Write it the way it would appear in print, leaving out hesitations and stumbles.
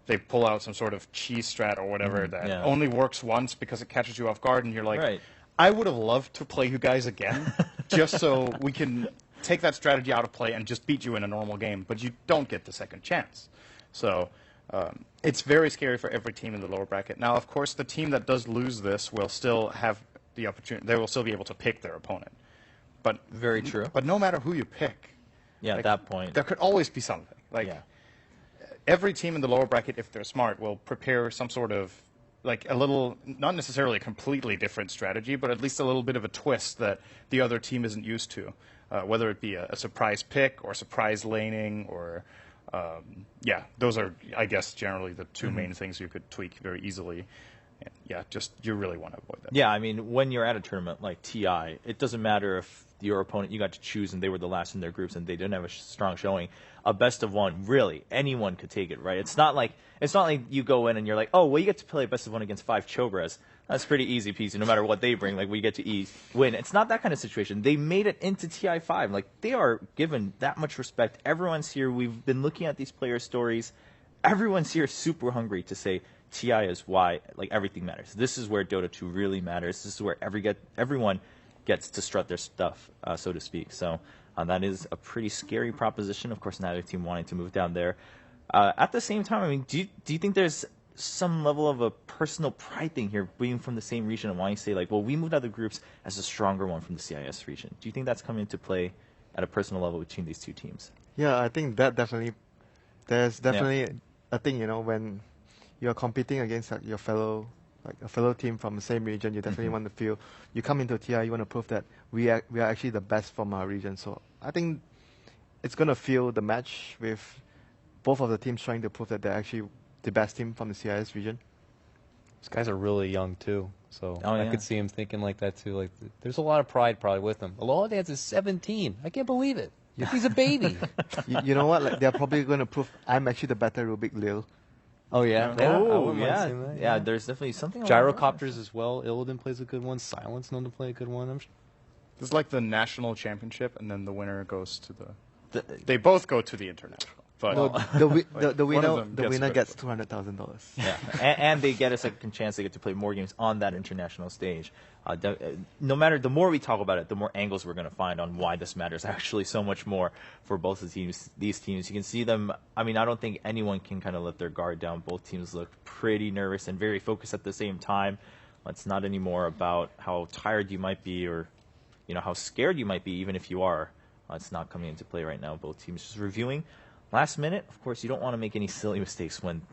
they pull out some sort of cheese strat or whatever that only works once because it catches you off guard, and you're like, I would have loved to play you guys again just so we can take that strategy out of play and just beat you in a normal game, but you don't get the second chance. So it's very scary for every team in the lower bracket. Now, of course, the team that does lose this will still have the opportunity. They will still be able to pick their opponent. But very true. But no matter who you pick, at that point, there could always be something. Every team in the lower bracket, if they're smart, will prepare some sort of a little, not necessarily a completely different strategy, but at least a little bit of a twist that the other team isn't used to, whether it be a surprise pick or surprise laning or, those are, I guess, generally the two main things you could tweak very easily. And you really want to avoid that. Yeah, I mean, when you're at a tournament like TI, it doesn't matter if your opponent, you got to choose and they were the last in their groups and they didn't have a strong showing. A best of one, really, anyone could take it, right? It's not like you go in and you're like, oh, well, you get to play a best of one against 5 Chobras. That's pretty easy peasy, no matter what they bring. We get to win. It's not that kind of situation. They made it into TI5. They are given that much respect. Everyone's here. We've been looking at these player stories. Everyone's here super hungry to say TI is why everything matters. This is where Dota 2 really matters. This is where everyone gets to strut their stuff, so to speak. So that is a pretty scary proposition. Of course, neither team wanting to move down there. At the same time, I mean, do you think there's some level of a personal pride thing here, being from the same region and wanting to say, well, we moved out of the groups as a stronger one from the CIS region? Do you think that's coming into play at a personal level between these two teams? Yeah, I think that there's definitely a thing, when you're competing against your fellow team from the same region, you definitely want to feel, you come into TI, you want to prove that we are actually the best from our region. So I think it's going to feel the match with both of the teams trying to prove that they're actually the best team from the CIS region. These guys are really young too, so I could see him thinking like that too. There's a lot of pride probably with him. Aloha is 17. I can't believe it. He's a baby. you know what? They're probably going to prove I'm actually the better Rubik Lil. Oh, yeah? Yeah, there's definitely something. Gyrocopters as well. Illidan plays a good one. Silence known to play a good one. It's like the national championship, and then the winner goes to they both go to the international. But the winner gets $200,000. Yeah, and they get a second chance. They get to play more games on that international stage. No matter, the more we talk about it, the more angles we're going to find on why this matters actually so much more for both of these teams. You can see them. I mean, I don't think anyone can kind of let their guard down. Both teams look pretty nervous and very focused at the same time. It's not anymore about how tired you might be or how scared you might be, even if you are. It's not coming into play right now. Both teams just reviewing. Last minute, of course, you don't want to make any silly mistakes when